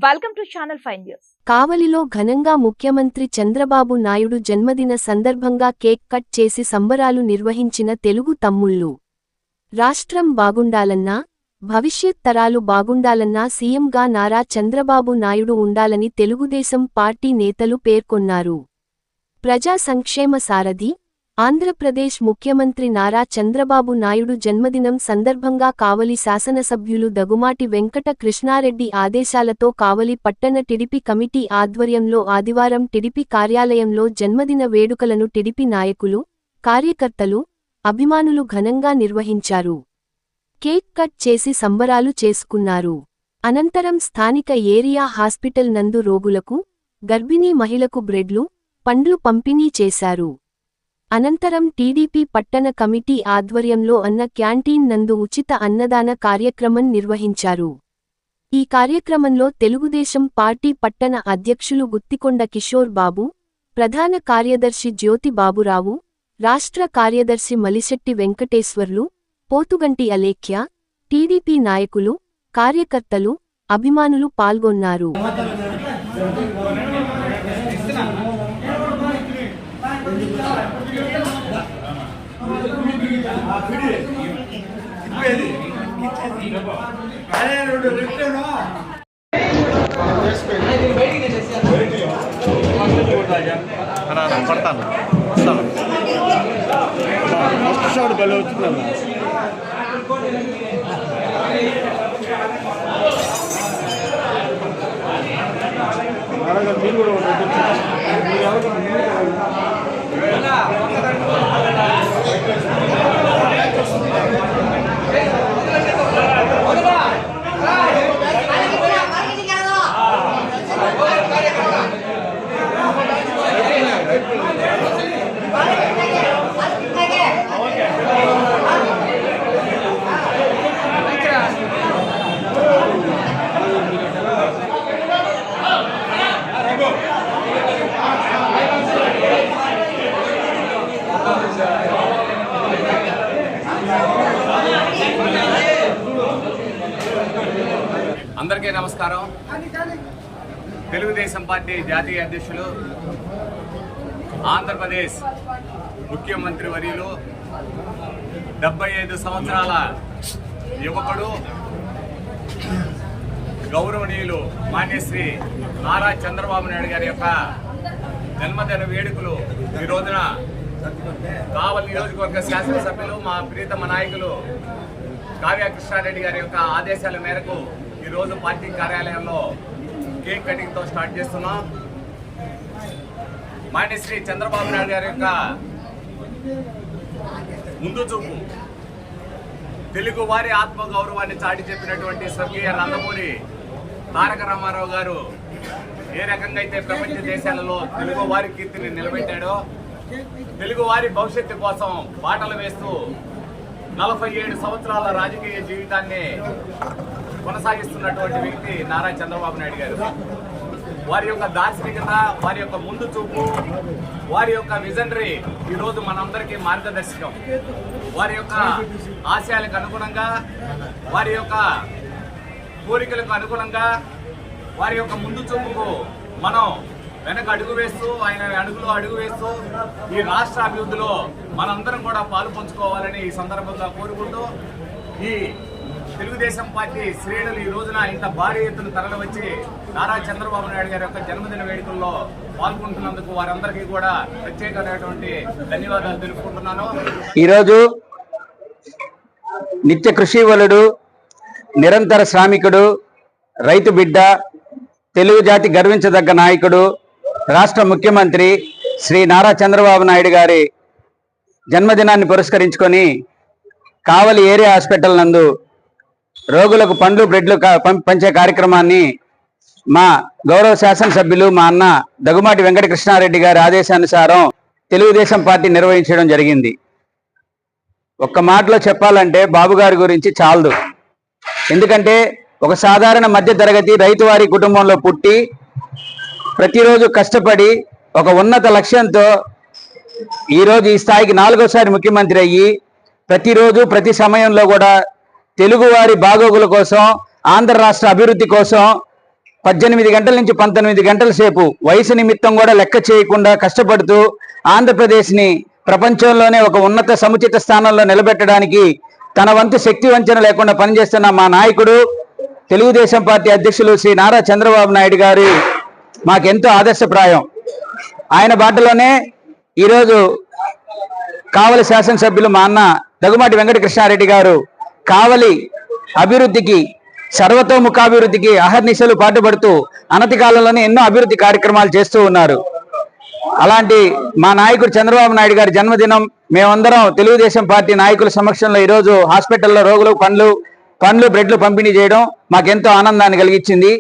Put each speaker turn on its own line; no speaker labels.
Welcome to channel 5 news.
కావలిలో ఘనంగా ముఖ్యమంత్రి చంద్రబాబు నాయుడు జన్మదిన సందర్భంగా కేక్ కట్ చేసి సంబరాలు నిర్వహించిన తెలుగు తమ్ముళ్ళు. రాష్ట్రం బాగుండాలన్నా, భవిష్యత్ తరాలు బాగుండాలన్నా సీఎంగా నారా చంద్రబాబు నాయుడు ఉండాలని తెలుగుదేశం పార్టీ నేతలు పేర్కొన్నారు. ప్రజా సంక్షేమ సారథి, ఆంధ్రప్రదేశ్ ముఖ్యమంత్రి నారా చంద్రబాబు నాయుడు జన్మదినం సందర్భంగా కావలి శాసనసభ్యులు దగుమాటి వెంకట కృష్ణారెడ్డి ఆదేశాలతో కావలి పట్టణ టిడిపి కమిటీ ఆధ్వర్యంలో ఆదివారం టిడిపి కార్యాలయంలో జన్మదిన వేడుకలను టిడిపి నాయకులు, కార్యకర్తలు, అభిమానులు ఘనంగా నిర్వహించారు. కేక్ కట్ చేసి సంబరాలు చేసుకున్నారు. అనంతరం స్థానిక ఏరియా హాస్పిటల్ నందు రోగులకు, గర్భిణీ మహిళకు బ్రెడ్లు, పండ్లు పంపిణీ చేశారు. అనంతరం టీడీపీ పట్టణ కమిటీ ఆధ్వర్యంలో అన్న క్యాంటీన్ నందు ఉచిత అన్నదాన కార్యక్రమం నిర్వహించారు. ఈ కార్యక్రమంలో తెలుగుదేశం పార్టీ పట్టణ అధ్యక్షులు గుత్తికొండ కిషోర్ బాబు, ప్రధాన కార్యదర్శి జ్యోతి బాబురావు, రాష్ట్ర కార్యదర్శి మలిశెట్టి వెంకటేశ్వర్లు, పోతుగంటి అలేఖ్య, టీడీపీ నాయకులు, కార్యకర్తలు, అభిమానులు పాల్గొన్నారు.
అందరికీ నమస్కారం. తెలుగుదేశం పార్టీ జాతీయ అధ్యక్షులు, ఆంధ్రప్రదేశ్ ముఖ్యమంత్రి వర్యులు, 75 సంవత్సరాల యువకుడు, గౌరవనీయులు మాన్యశ్రీ నారా చంద్రబాబు నాయుడు గారి యొక్క జన్మదిన వేడుకలు ఈ రోజున కావలి నియోజకవర్గ శాసనసభ్యులు, మా ప్రీతమ నాయకులు కావ్య కృష్ణారెడ్డి గారి యొక్క ఆదేశాల మేరకు ఈరోజు పార్టీ కార్యాలయంలో కేక్ కటింగ్తో స్టార్ట్ చేస్తున్నాం. మాన్యశ్రీ చంద్రబాబు నాయుడు గారి యొక్క ముందు చూపు, తెలుగు వారి ఆత్మగౌరవాన్ని చాటి చెప్పినటువంటి స్వర్గీయ నందమూరి తారక రామారావు గారు ఏ రకంగా అయితే ప్రపంచ దేశాలలో తెలుగు వారి కీర్తిని నిలబెట్టాడో, తెలుగు వారి భవిష్యత్తు కోసం బాటలు వేస్తూ 47 సంవత్సరాల రాజకీయ జీవితాన్ని కొనసాగిస్తున్నటువంటి వ్యక్తి నారా చంద్రబాబు నాయుడు గారు. వారి యొక్క దార్శనికత, వారి యొక్క ముందు చూపు, వారి యొక్క విజనరీ ఈరోజు మనందరికీ మార్గదర్శకం. వారి యొక్క ఆశయాలకు అనుగుణంగా, వారి యొక్క కోరికలకు అనుగుణంగా, వారి యొక్క ముందు చూపుకు మనం వెనక అడుగు వేస్తూ, ఆయన అడుగులో అడుగు వేస్తూ ఈ రాష్ట్ర అభివృద్ధిలో మనందరం కూడా పాలు పంచుకోవాలని ఈ సందర్భంగా కోరుకుంటూ, ఈ తెలుగుదేశం పార్టీ శ్రేణులు ఈ రోజున ఇంత భారీ ఎత్తున తరలి వచ్చి నారా చంద్రబాబు నాయుడు గారి యొక్క జన్మదిన వేడుకల్లో పాల్గొంటున్నందుకు వారందరికీ కూడా ప్రత్యేకమైనటువంటి ధన్యవాదాలు తెలుపుకుంటున్నాను.
ఈరోజు నిత్య కృషివలుడు, నిరంతర శ్రామికుడు, రైతు బిడ్డ, తెలుగు జాతి గర్వించదగ్గ నాయకుడు, రాష్ట్ర ముఖ్యమంత్రి శ్రీ నారా చంద్రబాబు నాయుడు గారి జన్మదినాన్ని పురస్కరించుకొని కావలి ఏరియా హాస్పిటల్ నందు రోగులకు పండ్లు బ్రెడ్లు పంచే కార్యక్రమాన్ని మా గౌరవ శాసనసభ్యులు, మా అన్న దగుమాటి వెంకట కృష్ణారెడ్డి గారి ఆదేశానుసారం తెలుగుదేశం పార్టీ నిర్వహించడం జరిగింది. ఒక్క మాటలో చెప్పాలంటే బాబు గారి గురించి చాలదు. ఎందుకంటే ఒక సాధారణ మధ్య తరగతి రైతువారి కుటుంబంలో పుట్టి ప్రతిరోజు కష్టపడి ఒక ఉన్నత లక్ష్యంతో ఈరోజు ఈ స్థాయికి 4వసారి ముఖ్యమంత్రి అయ్యి ప్రతిరోజు ప్రతి సమయంలో కూడా తెలుగువారి బాగోగుల కోసం, ఆంధ్ర రాష్ట్ర అభివృద్ధి కోసం 18 గంటల నుంచి 19 గంటల సేపు వయసు నిమిత్తం కూడా లెక్క చేయకుండా కష్టపడుతూ ఆంధ్రప్రదేశ్ని ప్రపంచంలోనే ఒక ఉన్నత సముచిత స్థానంలో నిలబెట్టడానికి తన వంతు శక్తి వంచన లేకుండా పనిచేస్తున్న మా నాయకుడు తెలుగుదేశం పార్టీ అధ్యక్షులు శ్రీ నారా చంద్రబాబు నాయుడు గారు మాకెంతో ఆదర్శప్రాయం. ఆయన బాటలోనే ఈరోజు కావలి శాసనసభ్యులు మా అన్న దగ్గుమాటి వెంకటకృష్ణారెడ్డి గారు కావలి అభివృద్ధికి సర్వతోముఖాభివృద్ధికి అహర్నిశలు పాటుపడుతూ అనతి కాలంలోనే ఎన్నో అభివృద్ధి కార్యక్రమాలు చేస్తూ ఉన్నారు. అలాంటి మా నాయకుడు చంద్రబాబు నాయుడు గారి జన్మదినం మేమందరం తెలుగుదేశం పార్టీ నాయకుల సమక్షంలో ఈరోజు హాస్పిటల్లో రోగులకు పండ్లు బ్రెడ్లు పంపిణీ చేయడం మాకెంతో ఆనందాన్ని కలిగించింది.